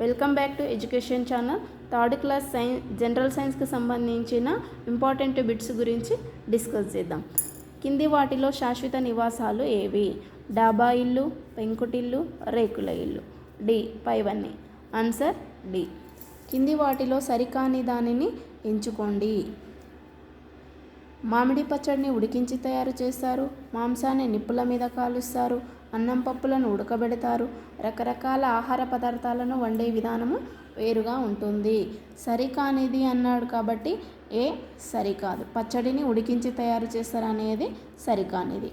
Welcome back to education channel. Third class general సైన్స్కి సంబంధించిన important bits గురించి discuss చేద్దాం. కింది వాటిలో శాశ్వత నివాసాలు ఏవి? డాబా ఇల్లు, పెంకుటిల్లు, రేకుల ఇల్లు. డి పైవన్నీ. Answer D. కింది వాటిలో సరికాని దానిని ఎంచుకోండి. మామిడి పచ్చడిని ఉడికించి తయారు చేస్తారు, మాంసాన్ని నిప్పుల మీద కాలుస్తారు, అన్నం పప్పులను ఉడకబెడతారు. రకరకాల ఆహార పదార్థాలను వండే విధానము వేరుగా ఉంటుంది. సరికానిది అన్నాడు కాబట్టి ఏ సరికాదు. పచ్చడిని ఉడికించి తయారు చేస్తారు అనేది సరికానిది,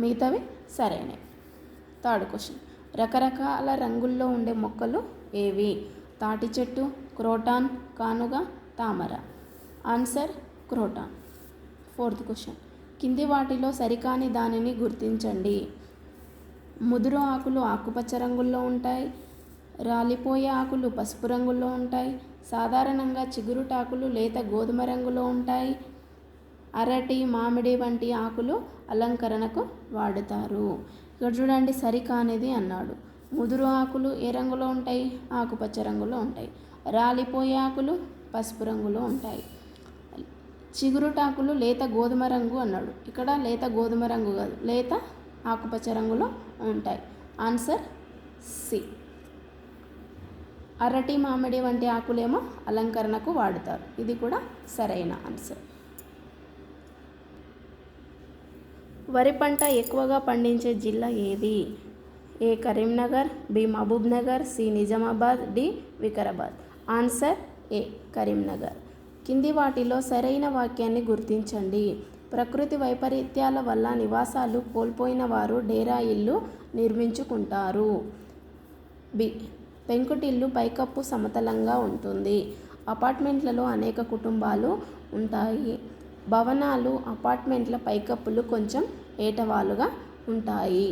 మిగతావి సరైనవి. థర్డ్ క్వశ్చన్, రకరకాల రంగుల్లో ఉండే మొక్కలు ఏవి? తాటి చెట్టు, క్రోటాన్, కానుగ, తామర. Answer croton. ఫోర్త్ క్వశ్చన్, కింది వాటిలో సరికాని దానిని గుర్తించండి. ముదురు ఆకులు ఆకుపచ్చ రంగుల్లో ఉంటాయి, రాలిపోయే ఆకులు పసుపు రంగులో ఉంటాయి, సాధారణంగా చిగురుటాకులు లేత గోధుమ రంగులో ఉంటాయి, అరటి, మామిడి వంటి ఆకులు అలంకరణకు వాడుతారు. ఇక్కడ చూడండి, సరికానిది అన్నాడు. ముదురు ఆకులు ఏ రంగులో ఉంటాయి? ఆకుపచ్చ రంగులో ఉంటాయి. రాలిపోయే ఆకులు పసుపు రంగులో ఉంటాయి. చిగురుటాకులు లేత గోధుమ రంగు అన్నాడు. ఇక్కడ లేత గోధుమ రంగు కాదు, లేత ఆకుపచ్చ రంగులో ఉంటాయి. Answer C. అరటి, మామిడి వంటి ఆకులేమో అలంకరణకు వాడుతారు. ఇది కూడా సరైన ఆన్సర్. వరి పంట ఎక్కువగా పండించే జిల్లా ఏది? A Karimnagar, B Mahbubnagar, C Nizamabad, D Vikarabad. Answer A Karimnagar. కింది వాటిలో సరైన వాక్యాన్ని గుర్తించండి. ప్రకృతి వైపరీత్యాల వల్ల నివాసాలు కోల్పోయిన వారు డేరా ఇల్లు నిర్మించుకుంటారు. బి పెంకుటిల్లు పైకప్పు సమతలంగా ఉంటుంది. అపార్ట్మెంట్లలో అనేక కుటుంబాలు ఉంటాయి. భవనాలు, అపార్ట్మెంట్ల పైకప్పులు కొంచెం ఏటవాలుగా ఉంటాయి.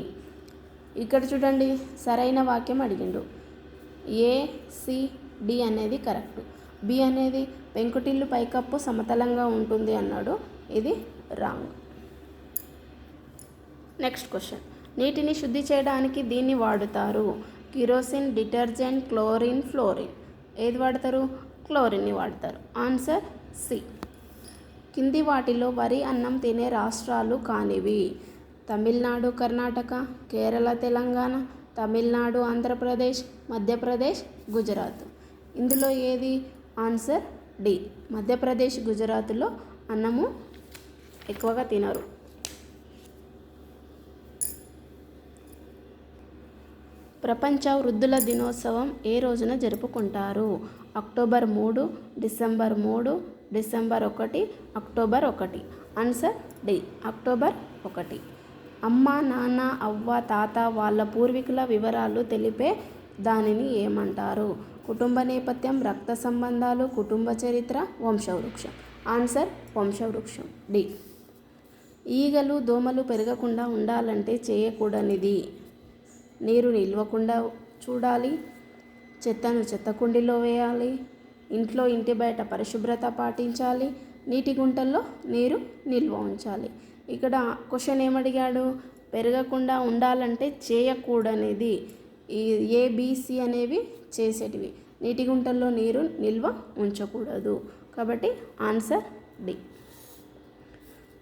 ఇక్కడ చూడండి, సరైన వాక్యం అడిగిండు. ఏ, సి, డి అనేది కరెక్ట్. బి అనేది పెంకుటిల్లు పైకప్పు సమతలంగా ఉంటుంది అన్నాడు. ఇది రాంగ్. నెక్స్ట్ క్వశ్చన్, నీటిని శుద్ధి చేయడానికి దీన్ని వాడుతారు. Kerosene, detergent, chlorine, fluorine. ఏది వాడతారు? క్లోరిన్ని వాడతారు. Answer C. కింది వాటిలో వరి అన్నం తినే రాష్ట్రాలు కానివి? తమిళనాడు, కర్ణాటక, కేరళ, తెలంగాణ, తమిళనాడు, ఆంధ్రప్రదేశ్, మధ్యప్రదేశ్, గుజరాత్. ఇందులో ఏది? Answer D. మధ్యప్రదేశ్, గుజరాత్లో అన్నము ఎక్కువగా తినరు. ప్రపంచ వృద్ధుల దినోత్సవం ఏ రోజున జరుపుకుంటారు? October 3, December 3, December 1, October 1. Answer D. October 1. అమ్మ, నాన్న, అవ్వ, తాత వాళ్ళ పూర్వీకుల వివరాలు తెలిపే దానిని ఏమంటారు? కుటుంబ నేపథ్యం, రక్త సంబంధాలు, కుటుంబ చరిత్ర, వంశవృక్షం. Answer వంశవృక్షం D. ఈగలు, దోమలు పెరగకుండా ఉండాలంటే చేయకూడనిది? నీరు నిల్వకుండా చూడాలి, చెత్తను చెత్తకుండీలో వేయాలి, ఇంట్లో ఇంటి బయట పరిశుభ్రత పాటించాలి, నీటి గుంటల్లో నీరు నిల్వ ఉంచాలి. ఇక్కడ క్వశ్చన్ ఏమడిగాడు? పెరగకుండా ఉండాలంటే చేయకూడనిది. ఈ ఏబిసి అనేవి చేసేటివి. నీటి గుంటల్లో నీరు నిల్వ ఉంచకూడదు. కాబట్టి ఆన్సర్ డి.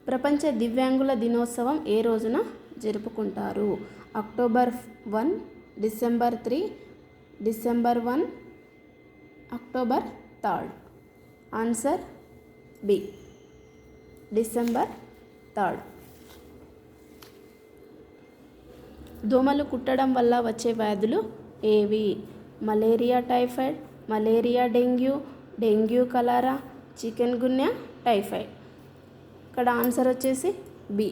ప్రపంచ దివ్యాంగుల దినోత్సవం ఏ రోజున జరుపుకుంటారు? October 1, December 3, December 1, October 3. Answer B. December 3. దోమలు కుట్టడం వల్ల వచ్చే వ్యాధులు ఏవి? Malaria, typhoid, malaria, dengue, dengue cholera, chikungunya, typhoid. ఇక్కడ ఆన్సర్ వచ్చేసి బి.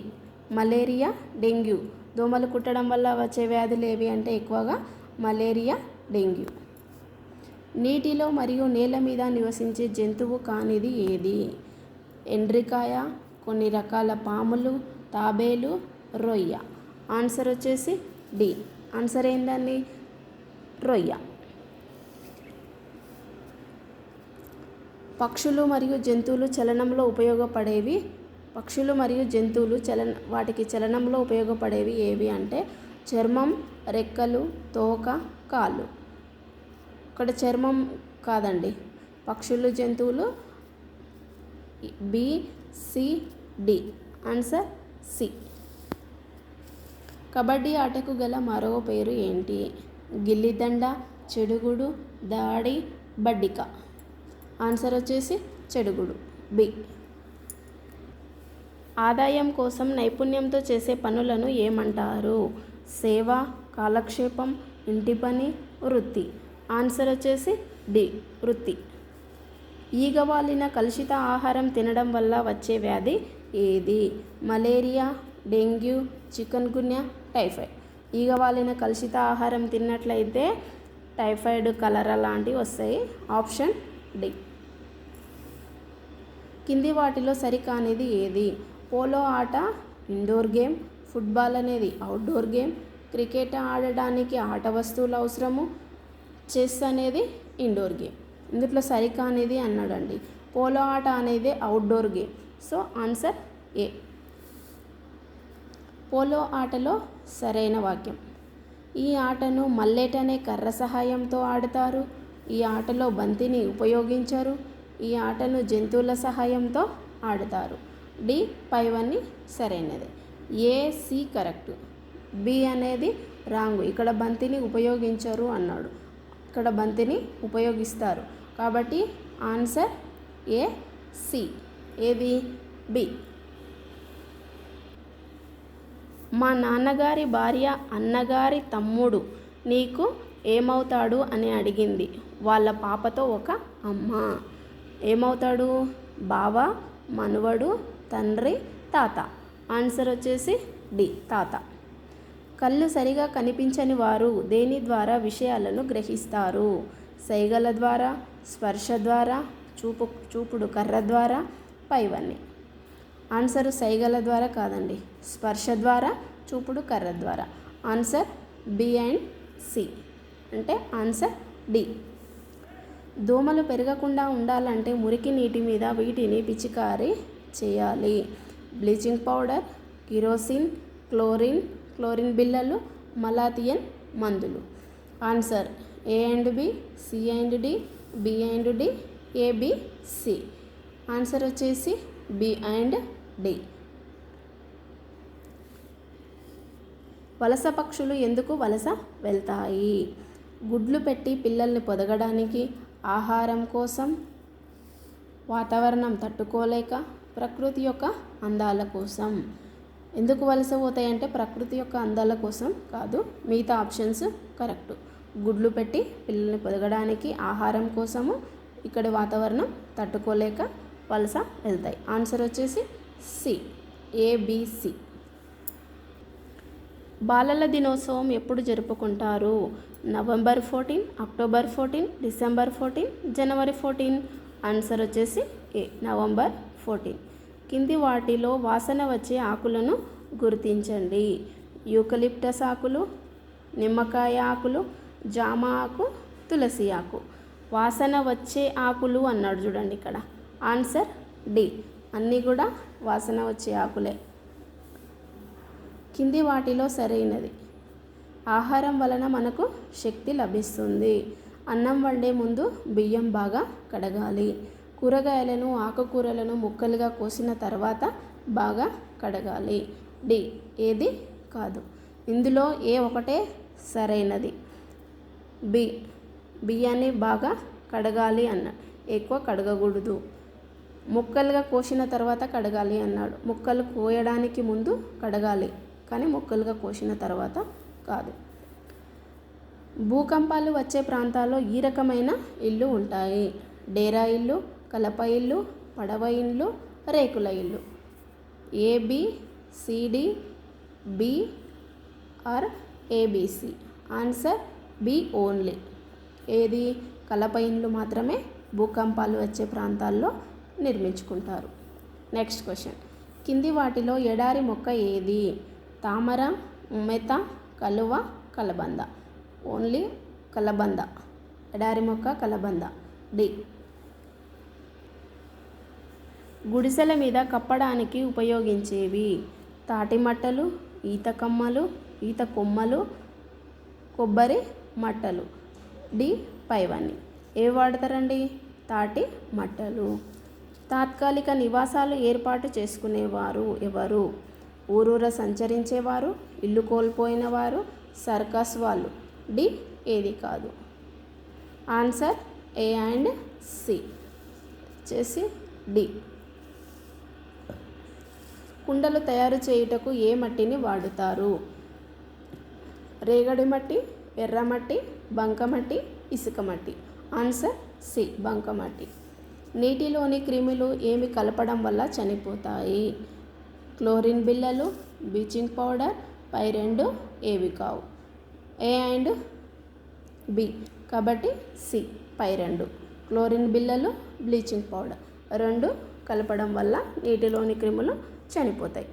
Malaria, dengue. దోమలు కుట్టడం వల్ల వచ్చే వ్యాధులు ఏవి అంటే ఎక్కువగా మలేరియా, డెంగ్యూ. నీటిలో మరియు నేల మీద నివసించే జంతువు కానిది ఏది? ఎండ్రికాయ, కొన్ని రకాల పాములు, తాబేలు, రొయ్య. ఆన్సర్ వచ్చేసి డి. ఆన్సర్ ఏంటండి? రొయ్య. పక్షులు మరియు జంతువులు చలనంలో ఉపయోగపడేవి. వాటికి చలనంలో ఉపయోగపడేవి ఏవి అంటే చర్మం, రెక్కలు, తోక, కాళ్ళు. ఇక్కడ చర్మం కాదండి, పక్షులు జంతువులు. B, C, D. Answer C. కబడ్డీ ఆటకు గల మరో పేరు ఏంటి? గిల్లిదండ, చెడుగుడు, దాడి, బడ్డిక. ఆన్సర్ వచ్చేసి చెడుగుడు, బి. ఆదాయం కోసం నైపుణ్యంతో చేసే పనులను ఏమంటారు? సేవ, కాలక్షేపం, ఇంటి పని, వృత్తి. ఆన్సర్ వచ్చేసి డి, వృత్తి. ఈగవాలిన కలుషిత ఆహారం తినడం వల్ల వచ్చే వ్యాధి ఏది? Malaria, dengue, chikungunya, typhoid. ఈగవాలిన కలుషిత ఆహారం తిన్నట్లయితే టైఫాయిడ్, కలరా లాంటివి వస్తాయి. Option D. కింది వాటిలో సరికానిది ఏది? పోలో ఆట ఇండోర్ గేమ్, ఫుట్బాల్ అనేది అవుట్డోర్ గేమ్, క్రికెట్ ఆడడానికి ఆట వస్తువులు అవసరము, చెస్ అనేది ఇండోర్ గేమ్. ఇందులో సరికానిది అన్నాడండి. పోలో ఆట అనేది అవుట్డోర్ గేమ్. సో ఆన్సర్ ఏ. పోలో ఆటలో సరైన వాక్యం. ఈ ఆటను మల్లెట్ అనే కర్ర సహాయంతో ఆడతారు. ఈ ఆటలో బంతిని ఉపయోగించరు. ఈ ఆటను జంతువుల సహాయంతో ఆడతారు. డి, పైవన్నీ సరైనది. ఏ, సి కరెక్ట్. బి అనేది రాంగ్. ఇక్కడ బంతిని ఉపయోగించరు అన్నాడు, ఇక్కడ బంతిని ఉపయోగిస్తారు. కాబట్టి ఆన్సర్ ఏ, సి. ఏది? బి. మా నాన్నగారి భార్య అన్నగారి తమ్ముడు నీకు ఏమవుతాడు అని అడిగింది. వాళ్ళ పాపతో ఒక అమ్మ. ఏమవుతాడు? బావ, మనవడు, తండ్రి, తాత. ఆన్సర్ వచ్చేసి డి, తాత. కళ్ళు సరిగా కనిపించని వారు దేని ద్వారా విషయాలను గ్రహిస్తారు? సైగల ద్వారా, స్పర్శ ద్వారా, చూపుడు కర్ర ద్వారా, పైవన్నీ. ఆన్సర్ సైగల ద్వారా కాదండి, స్పర్శ ద్వారా, చూపుడు కర్ర ద్వారా. Answer B and C. అంటే ఆన్సర్ డి. దోమలు పెరగకుండా ఉండాలంటే మురికి నీటి మీద వీటిని పిచికారీ చేయాలి. బ్లీచింగ్ పౌడర్, కిరోసిన్, క్లోరిన్ బిళ్ళలు, మలాథియన్ మందులు. Answer A and B, C and D, B and D, A, B, C. Answer వచ్చేసి బి అండ్ డి. వలస పక్షులు ఎందుకు వలస వెళ్తాయి? గుడ్లు పెట్టి పిల్లల్ని పొదగడానికి, ఆహారం కోసం, వాతావరణం తట్టుకోలేక, ప్రకృతి యొక్క అందాల కోసం. ఎందుకు వలస పోతాయంటే ప్రకృతి యొక్క అందాల కోసం కాదు. మిగతా ఆప్షన్స్ కరెక్ట్. గుడ్లు పెట్టి పిల్లల్ని పొదగడానికి, ఆహారం కోసము, ఇక్కడి వాతావరణం తట్టుకోలేక వలస వెళ్తాయి. ఆన్సర్ వచ్చేసి సి, ఏబిసి. బాలల దినోత్సవం ఎప్పుడు జరుపుకుంటారు? నవంబర్ 14, అక్టోబర్ 14, డిసెంబర్ 14, జనవరి 14. ఆన్సర్ వచ్చేసి ఏ, నవంబర్ 14. కింది వాటిలో వాసన వచ్చే ఆకులను గుర్తించండి. యూకలిప్టస్ ఆకులు, నిమ్మకాయ ఆకులు, జామ ఆకు, తులసి ఆకు. వాసన వచ్చే ఆకులు అన్నాడు చూడండి ఇక్కడ. Answer D. అన్నీ కూడా వాసన వచ్చే ఆకులే. కింది వాటిలో సరైనది. ఆహారం వలన మనకు శక్తి లభిస్తుంది. అన్నం వండే ముందు బియ్యం బాగా కడగాలి. కూరగాయలను, ఆకుకూరలను ముక్కలుగా కోసిన తర్వాత బాగా కడగాలి. డి. ఏది కాదు. ఇందులో ఏ ఒకటే సరైనది. బి. బియ్యాన్ని బాగా కడగాలి అన్నాడు, ఎక్కువ కడగకూడదు. ముక్కలుగా కోసిన తర్వాత కడగాలి అన్నాడు. ముక్కలు కోయడానికి ముందు కడగాలి, కానీ ముక్కలుగా కోసిన తర్వాత కాదు. భూకంపాలు వచ్చే ప్రాంతాల్లో ఈ రకమైన ఇల్లు ఉంటాయి. డేరా ఇల్లు, కలప ఇల్లు, పడవ ఇల్లు, రేకుల ఇల్లు. A B, C D, B or A B C. Answer B only. ఏది? కలప ఇండ్లు మాత్రమే భూకంపాలు వచ్చే ప్రాంతాల్లో నిర్మించుకుంటారు. Next question. కింది వాటిలో ఎడారి మొక్క ఏది? తామర, ఉమ్మెత, కలువ, కలబంద. ఓన్లీ కలబంద. ఎడారి మొక్క కలబంద. డి. గుడిసెల మీద కప్పడానికి ఉపయోగించేవి తాటి మట్టలు, ఈత కమ్మలు, ఈత కొమ్మలు, కొబ్బరి మట్టలు. డి. పైవన్నీ. ఏవి వాడతారండి? తాటి మట్టలు. తాత్కాలిక నివాసాలు ఏర్పాటు చేసుకునేవారు ఎవరు? ఊరూర సంచరించేవారు, ఇల్లు కోల్పోయిన వారు, సర్కస్ వాళ్ళు. డి ఏది కాదు. ఆన్సర్ ఏ అండ్ సి వచ్చేసి డి. కుండలు తయారు చేయుటకు ఏ మట్టిని వాడుతారు? రేగడి మట్టి, ఎర్రమట్టి, బంకమట్టి, ఇసుక మట్టి. ఆన్సర్ సి బంకమట్టి. నీటిలోని క్రిములు ఏమి కలపడం వల్ల చనిపోతాయి? క్లోరిన్ బిళ్ళలు, బ్లీచింగ్ పౌడర్. పై రెండు ఏవి కావు? A and B. కాబట్టి సి పై రెండు. క్లోరిన్ బిళ్ళలు, బ్లీచింగ్ పౌడర్ రెండు కలపడం వల్ల నీటిలోని క్రిములు చనిపోతాయి.